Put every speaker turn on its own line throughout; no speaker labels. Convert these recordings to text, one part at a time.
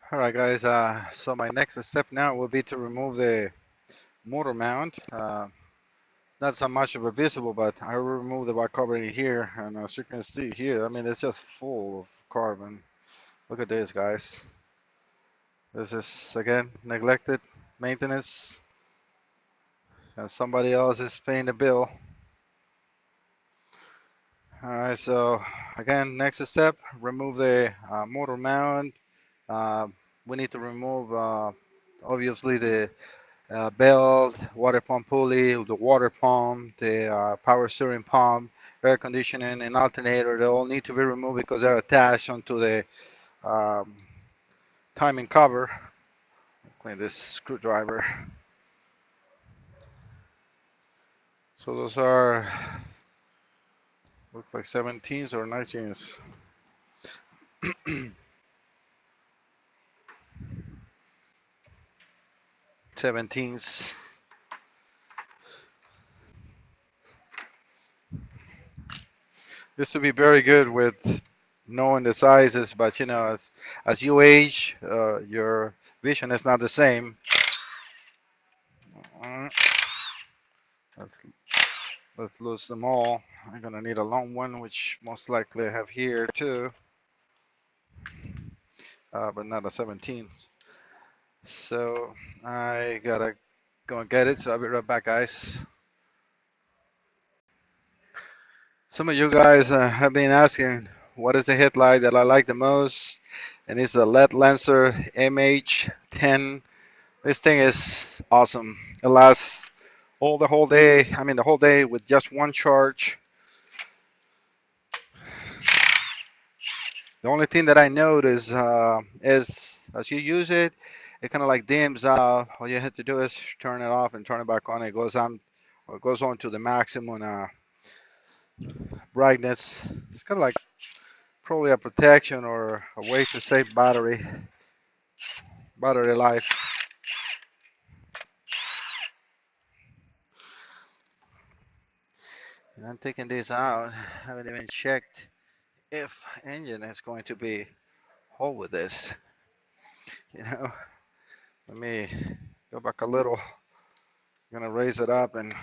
All right, guys. So my next step now will be to remove the motor mount. Not so much of a visible, but I will remove the back covering here, and as you can see here, I mean it's just full of carbon. Look at this, guys. This is again neglected maintenance, and somebody else is paying the bill. All right. So again, next step: remove the motor mount. Uh, we need to remove obviously the belt, water pump pulley, the water pump, the power steering pump, air conditioning, and alternator. They all need to be removed because they're attached onto the um, timing cover. Clean this screwdriver. So those are looks like 17s or 19s. 17s. This would be very good with knowing the sizes, but as you age, your vision is not the same. Uh, Let's Let's lose them all. I'm gonna need a long one, which most likely I have here too, but not a 17. So I gotta go and get it. So I'll be right back, guys. Some of you guys have been asking what is the headlight that I like the most, and it's the LED Lancer MH10. This thing is awesome. It lasts all the whole day. I mean, the whole day with just one charge. The only thing that I notice is as you use it, it kind of like dims out. All you have to do is turn it off and turn it back on. It goes on, or it goes on to the maximum brightness. It's kind of like probably a protection or a way to save battery life. And I'm taking this out. I haven't even checked if engine is going to be whole with this. You know, let me go back a little. I'm gonna raise it up and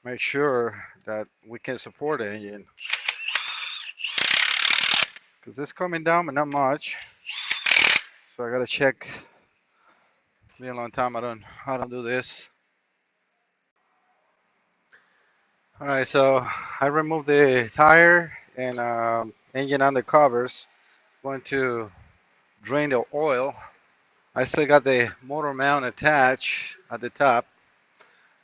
make sure that we can support the engine because it's coming down but not much, so I gotta check. It's been a long time I don't do this. All right, so I removed the tire and engine undercovers. Going to drain the oil. I still got the motor mount attached at the top.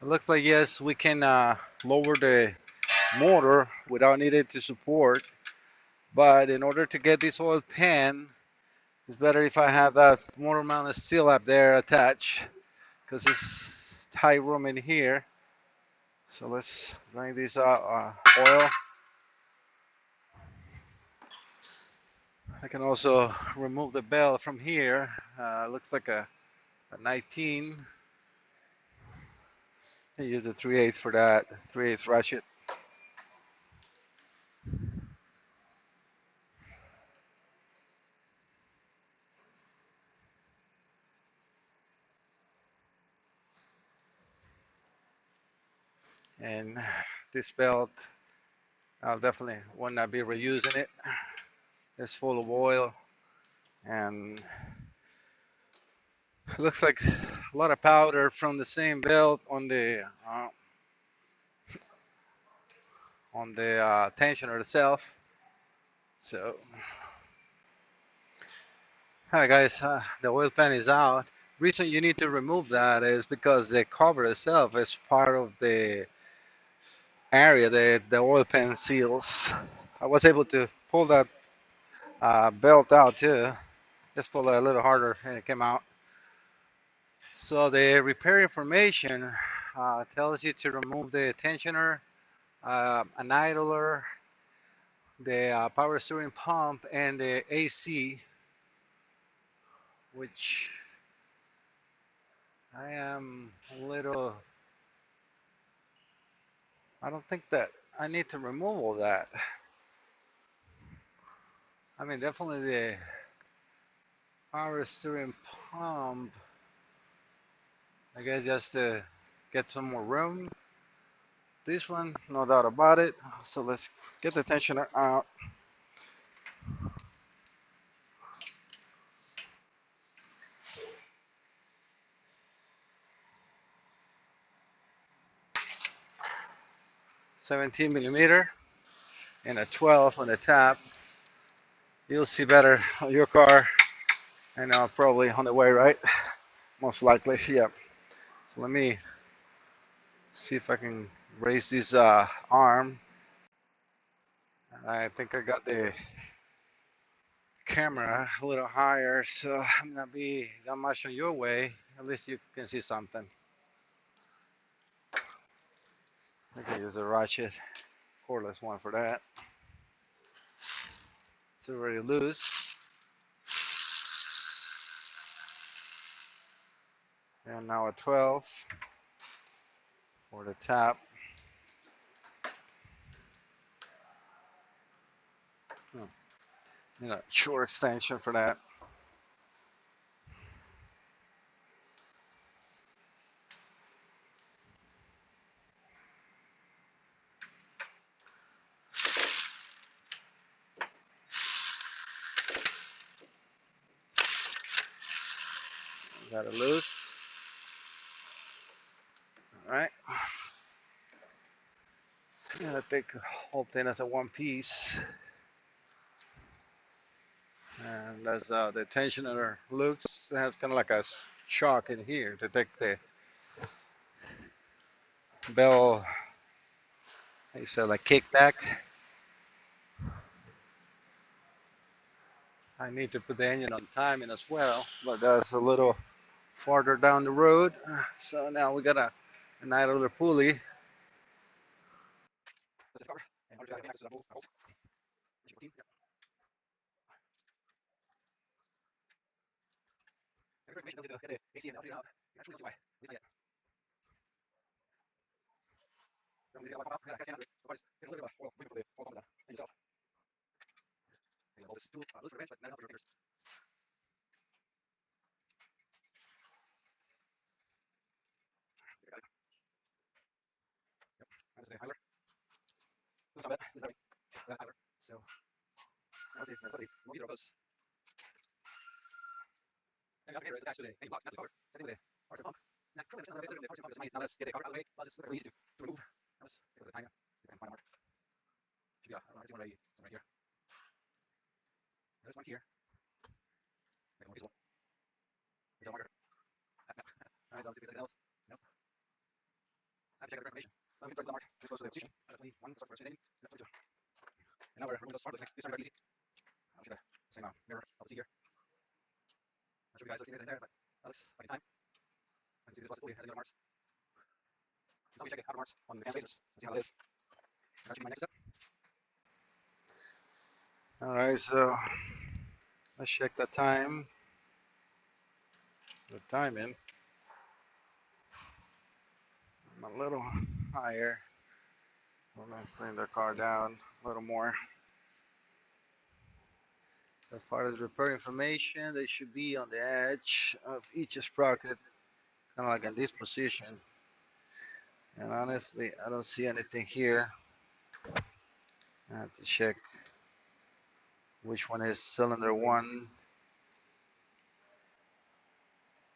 It looks like yes, we can lower the motor without needing to support, but in order to get this oil pan, it's better if I have that motor mount still up there attached because it's tight room in here. So let's drain this oil. I can also remove the belt from here. Looks like a 19. I use a 3/8 for that. 3/8 ratchet. And this belt, I'll definitely will not be reusing it. It's full of oil and it looks like a lot of powder from the same belt on the tensioner itself. So, hi guys, the oil pan is out. Reason you need to remove that is because the cover itself is part of the area that the oil pan seals. I was able to pull that belt out too. Just pull it a little harder and it came out. So the repair information tells you to remove the tensioner, an idler, the power steering pump, and the AC, which I am a little. I don't think that I need to remove all that. I mean, definitely Power steering pump. I guess just to get some more room. This one, no doubt about it. So let's get the tensioner out. 17 millimeter and a 12 on the tap. You'll see better on your car. And probably on the way, right? Most likely, yeah. So let me see if I can raise this arm. I think I got the camera a little higher, so I'm not be that much on your way. At least you can see something. I can use a ratchet, cordless one for that. It's already loose. And now a 12 for the tap. Hmm. Short extension for that. Got it loose. All right. And I think whole thing as a one piece. And as the tensioner looks, it has kind of like a shock in here to take the bell, how you say, like kickback. I need to put the engine on timing as well, but that's a little farther down the road. So now we got a nice little pulley. All right, so let's check the time. The timing. I'm a little higher. I'm gonna bring the car down a little more. As far as repair information, they should be on the edge of each sprocket, kind of like in this position. And honestly, I don't see anything here. I have to check which one is cylinder one.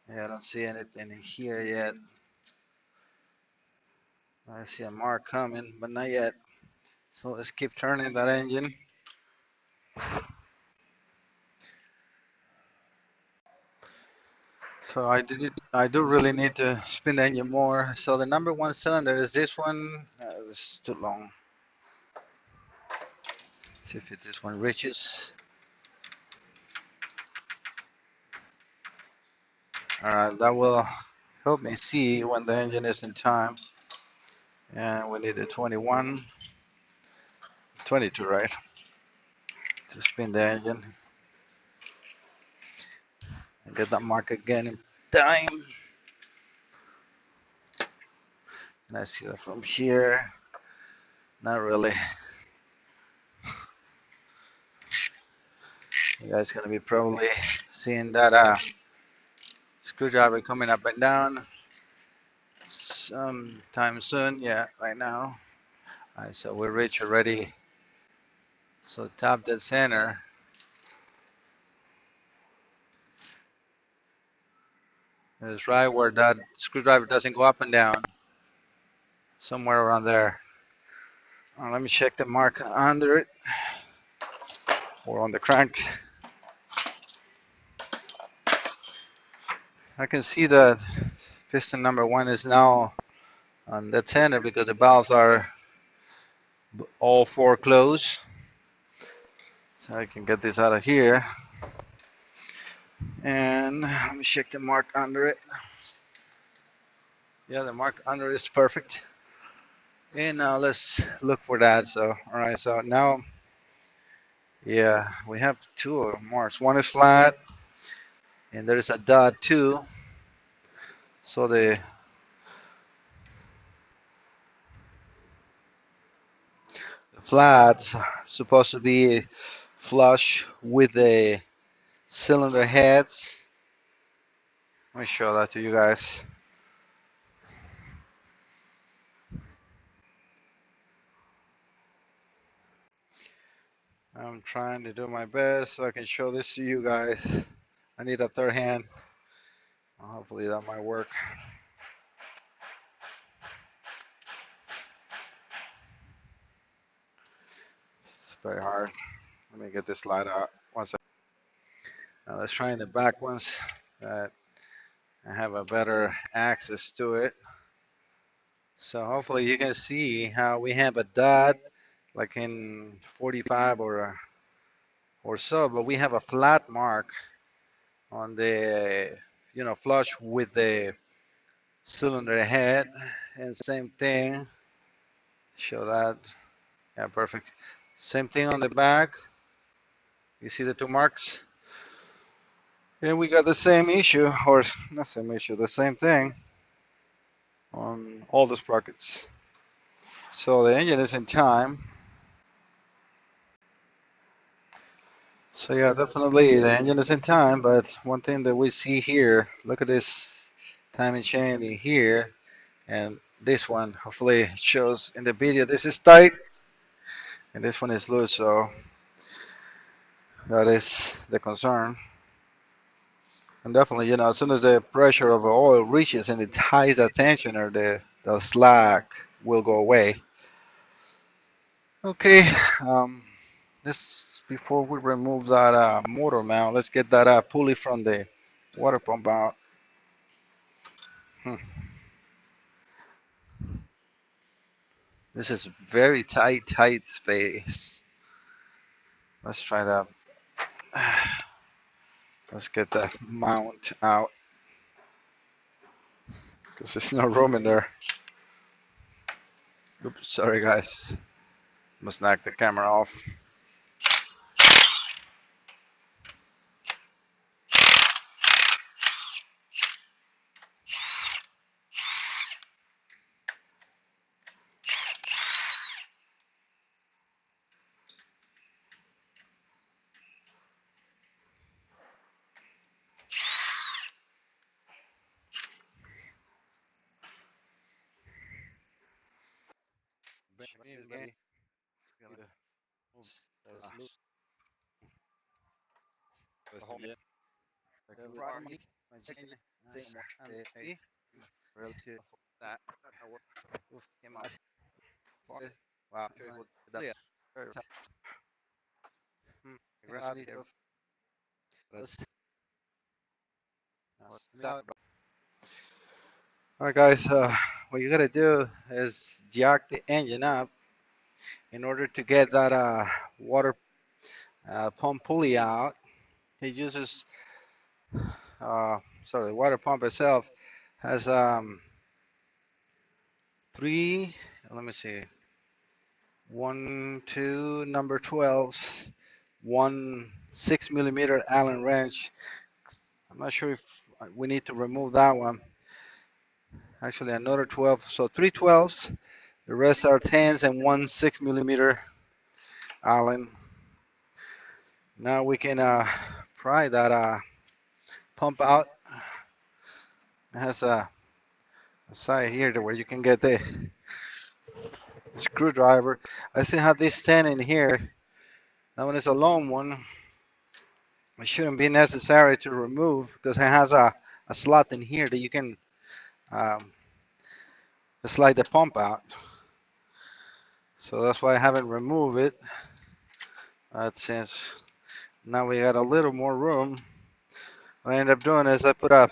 Yeah, I don't see anything in here yet. I see a mark coming, but not yet. So let's keep turning that engine. So I do really need to spin the engine more. So the number one cylinder is this one. It's too long. See if this one reaches. All right, that will help me see when the engine is in time. And we need the 21, 22, right? To spin the engine and get that mark again in time. And I see that from here. Not really. You guys gonna be probably seeing that screwdriver coming up and down sometime soon. Yeah, right now. All right, so we reach already. So tap the center. It's right where that screwdriver doesn't go up and down. Somewhere around there. Let me check the mark under it or on the crank. I can see that piston number one is now on the center because the valves are all four closed. So I can get this out of here. And let me check the mark under it. Yeah, the mark under it is perfect. And now let's look for that. So, all right, so now, yeah, we have two marks. One is flat, and there's a dot too. So the flats are supposed to be flush with the cylinder heads. Let me show that to you guys. I'm trying to do my best so I can show this to you guys. I need a third hand. Hopefully that might work. It's very hard. Let me get this light out. One second. Now let's try in the back ones that I have a better access to it. So hopefully you can see how we have a dot like in 45 or so, but we have a flat mark on the, flush with the cylinder head. And same thing, show that. Yeah, perfect. Same thing on the back. You see the two marks? And we got the same issue, or not same issue, the same thing on all the sprockets. So the engine is in time. So yeah, definitely the engine is in time, but one thing that we see here, look at this timing chain in here, and this one, hopefully it shows in the video, this is tight, and this one is loose, so that is the concern. And definitely, as soon as the pressure of the oil reaches and it ties the tensioner, the slack will go away. Okay, let's before we remove that motor mount, let's get that pulley from the water pump out. Hmm. This is very tight space. Let's try that. Let's get the mount out because there's no room in there. Oops, sorry guys. Must knock the camera off. Again. That's loose. That's the engine. Probably my checking the relative that came out. Wow, very good. That's very aggressive. That's that. All right, guys. What you gotta do is jack the engine up in order to get that water pump pulley out. It uses, sorry, the water pump itself has three. Let me see. One, two, number 12s, one 6 millimeter Allen wrench. I'm not sure if we need to remove that one. Actually, another 12. So three 12s. The rest are 10s and one 6 millimeter Allen. Now we can pry that pump out. It has a side here to where you can get the screwdriver. I still have this stand in here. That one is a long one. It shouldn't be necessary to remove because it has a slot in here that you can um, slide the pump out. So that's why I haven't removed it. Since now we got a little more room, what I end up doing is I put a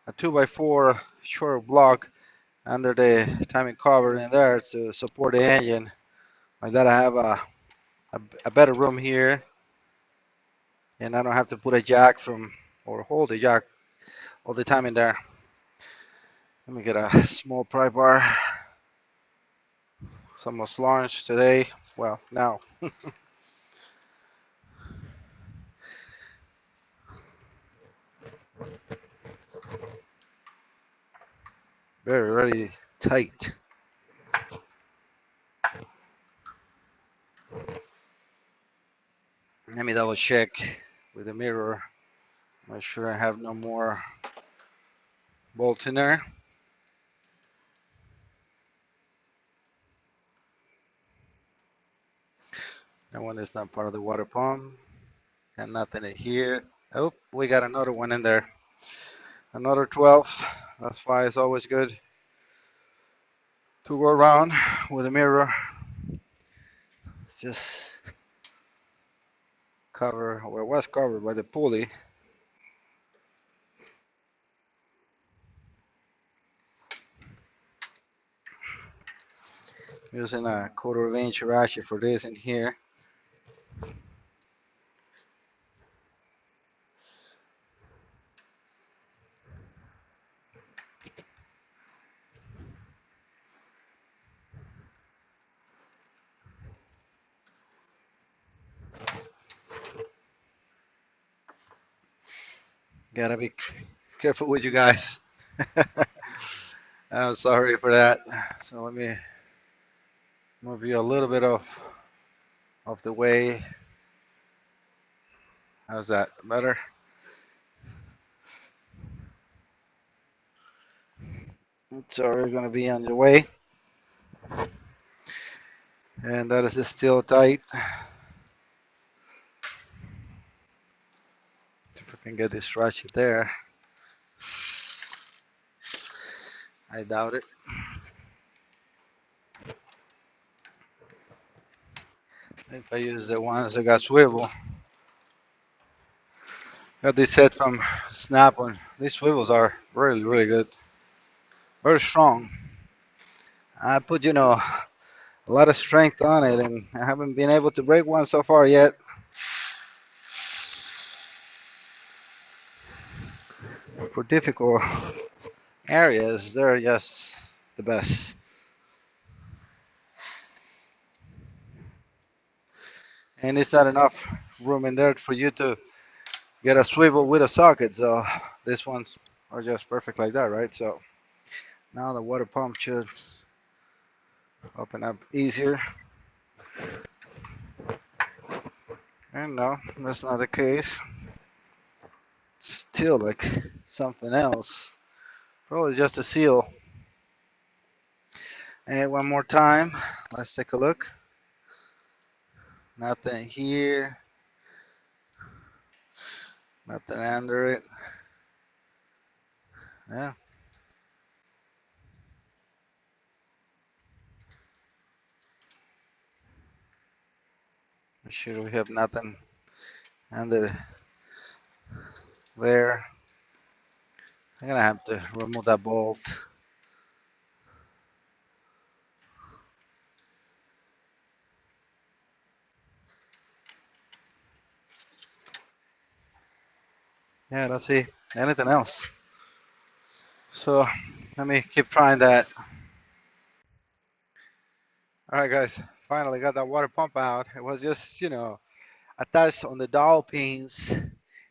2x4 short block under the timing cover in there to support the engine. Like that, I have a better room here, and I don't have to put a jack from or hold the jack all the time in there. Let me get a small pry bar. It's almost launched today. Well, now. Very, very tight. Let me double check with the mirror. Make sure I have no more bolts in there. That one is not part of the water pump. And nothing in here. Oh, we got another one in there. Another 12. That's why it's always good to go around with a mirror. It's just cover, or it was covered by the pulley. Using a quarter-inch ratchet for this in here. Gotta be careful with you guys. I'm sorry for that. So let me move you a little bit off the way. How's that? Better? Sorry, gonna be on your way. And that is still tight. If I can get this ratchet there. I doubt it. If I use the ones that got swivel. Got this set from Snap-on. These swivels are really, really good. Very strong. I put, a lot of strength on it, and I haven't been able to break one so far yet. For difficult areas, they're just the best. And it's not enough room in there for you to get a swivel with a socket, so these ones are just perfect like that, right? So now the water pump should open up easier. And no, that's not the case. Still like something else. Probably just a seal. And one more time, let's take a look. Nothing here. Nothing under it. Yeah. Make sure we have nothing under there. I'm gonna have to remove that bolt. Yeah, I don't see anything else. So let me keep trying that. All right, guys. Finally got that water pump out. It was just, attached on the dowel pins.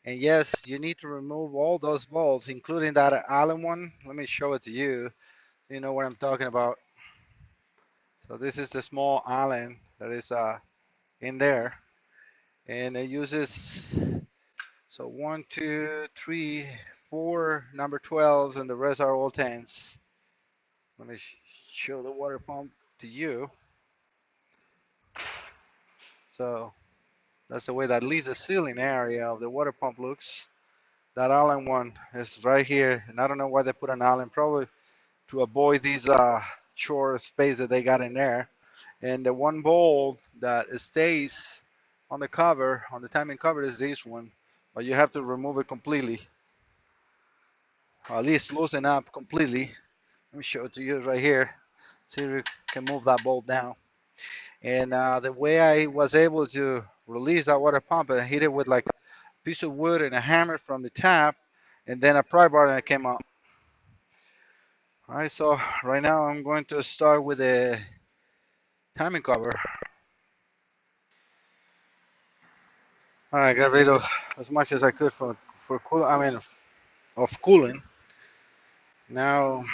And yes, you need to remove all those bolts, including that Allen one. Let me show it to you. You know what I'm talking about. So this is the small Allen that is in there, and it uses So one, two, three, four number 12s, and the rest are all 10s. Let me show the water pump to you. So that's the way that at least the ceiling area of the water pump looks. That Allen one is right here, and I don't know why they put an Allen, probably to avoid these short space that they got in there. And the one bolt that stays on the cover, on the timing cover, is this one, but you have to remove it completely, or at least loosen up completely. Let me show it to you right here. See if you can move that bolt down. And the way I was able to release that water pump, I hit it with like a piece of wood and a hammer from the tap, and then a pry bar, and it came out. All right, so right now I'm going to start with the timing cover. All right, got rid of as much as I could for cool. I mean, of cooling. Now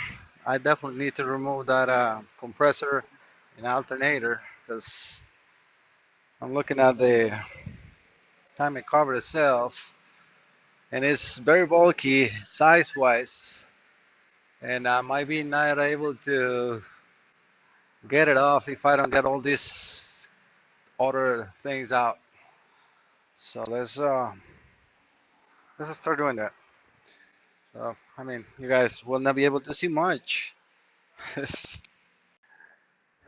I definitely need to remove that compressor and alternator because I'm looking at the timing cover itself, and it's very bulky size-wise, and I might be not able to get it off if I don't get all these other things out. So let's start doing that. So I mean, you guys will not be able to see much.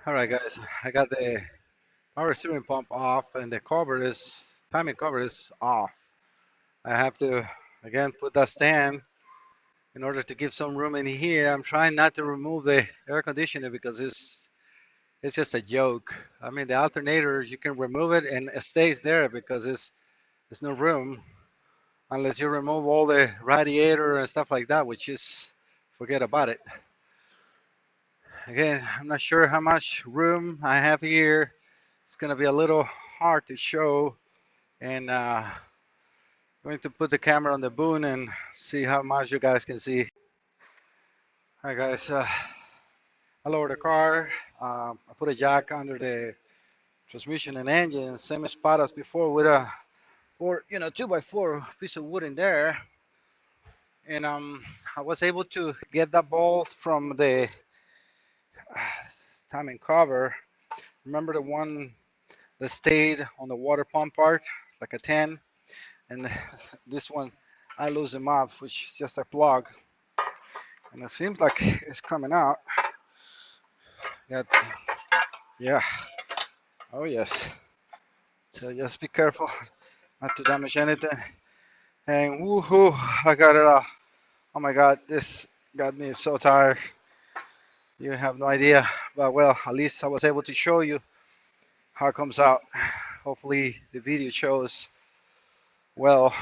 All right, guys, I got the power steering pump off, and the cover is timing cover is off. I have to again put that stand in order to give some room in here. I'm trying not to remove the air conditioner because it's just a joke. I mean, the alternator, you can remove it and it stays there because there's no room unless you remove all the radiator and stuff like that, which is forget about it. Again, I'm not sure how much room I have here. It's gonna be a little hard to show, and going to put the camera on the boom and see how much you guys can see. All right, guys, I lowered the car. I put a jack under the transmission and engine, same spot as before with a two by four piece of wood in there. And I was able to get that bolt from the timing cover. Remember the one that stayed on the water pump part, like a 10? And this one, I lose them up, which is just a plug. And it seems like it's coming out. Got, yeah, oh yes. So just be careful not to damage anything. And woohoo, I got it off. Oh my God, this got me so tired. You have no idea. But well, at least I was able to show you how it comes out. Hopefully the video shows well.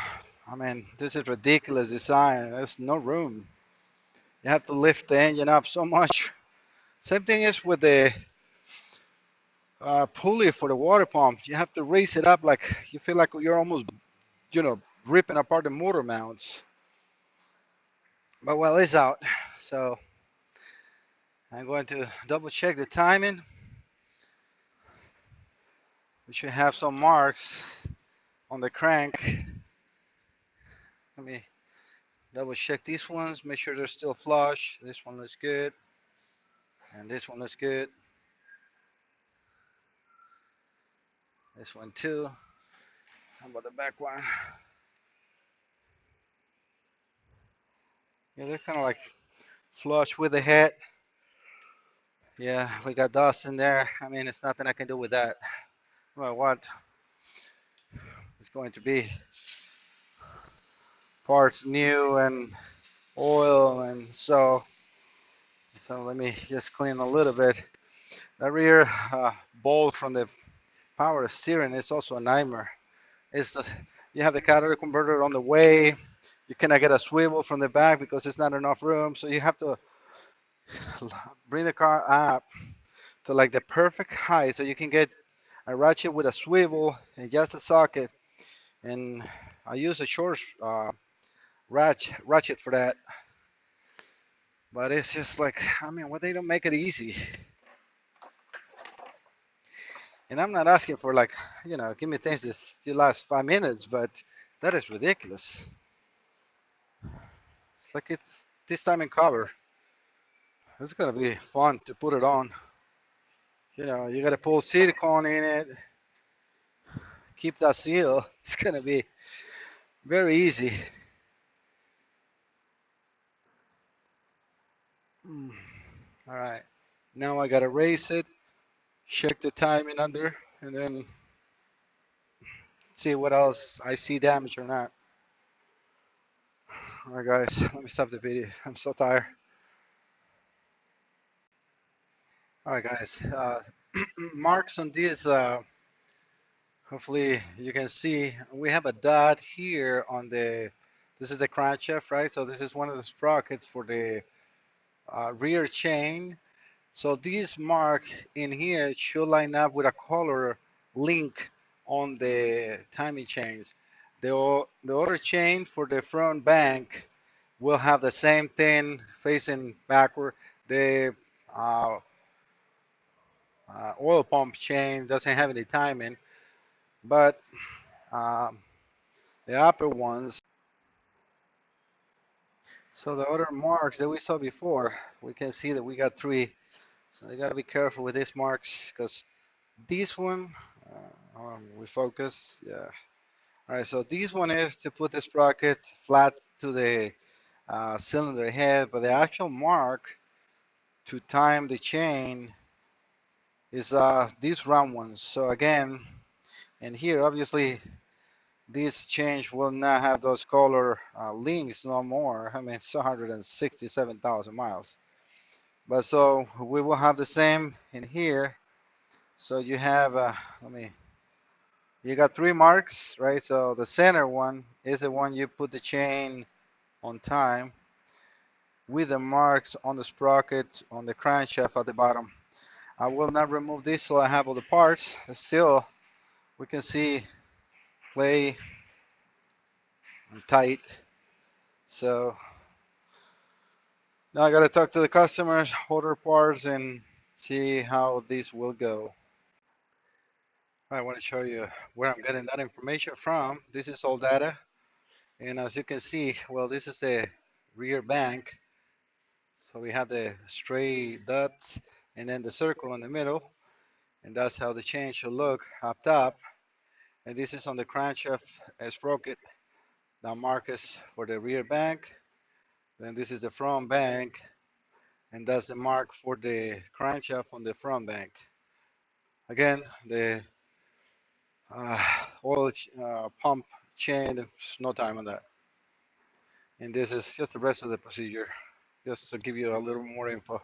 I mean, this is ridiculous design. There's no room. You have to lift the engine up so much. Same thing is with the pulley for the water pump. You have to raise it up like you feel like you're almost, ripping apart the motor mounts. But well, it's out. So I'm going to double check the timing. We should have some marks on the crank. Let me double check these ones, make sure they're still flush. This one looks good, and this one looks good. This one too. How about the back one? Yeah, they're kind of like flush with the head. Yeah, we got dust in there. I mean, it's nothing I can do with that. Well, what it's going to be parts new and oil, and so let me just clean a little bit. The rear bolt from the power steering is also a nightmare. It's you have the catalytic converter on the way. You cannot get a swivel from the back because it's not enough room. So you have to bring the car up to like the perfect height so you can get a ratchet with a swivel and just a socket. And I use a short ratchet for that. But it's just like, I mean, what they don't make it easy. And I'm not asking for like, give me things that you last 5 minutes, but That is ridiculous. It's like it's this time in cover. It's gonna be fun to put it on. You gotta pull silicone in it, keep that seal. It's gonna be very easy. Mm. All right. Now I gotta raise it, check the timing under, and then see what else I see damage or not. All right, guys, let me stop the video. I'm so tired. All right, guys. Marks on this. Hopefully you can see we have a dot here on the. This is the crankshaft, right? So this is one of the sprockets for the rear chain. So this mark in here should line up with a color link on the timing chains. The other chain for the front bank will have the same thing facing backward. The uh, oil pump chain doesn't have any timing, but um, the upper ones. So the other marks that we saw before, we can see that we got three. So you gotta be careful with these marks because this one, we focus, yeah. All right, so this one is to put the sprocket flat to the cylinder head, but the actual mark to time the chain is these round ones. So again, and here obviously this change will not have those color links no more. I mean, it's 167,000 miles. But so we will have the same in here. So you have, let me, you got three marks, right? So the center one is the one you put the chain on time with the marks on the sprocket on the crankshaft at the bottom. I will not remove this so I have all the parts. Still, we can see play and tight. So now I gotta talk to the customers, order parts, and see how this will go. I want to show you where I'm getting that information from. This is all data, and as you can see, well, this is the rear bank. So we have the straight dots and then the circle in the middle, and that's how the chain should look up top. And this is on the crankshaft sprocket. That mark is for the rear bank. Then this is the front bank, and that's the mark for the crankshaft on the front bank. Again, the uh, oil pump chain, there's no time on that. And this is just the rest of the procedure, just to give you a little more info.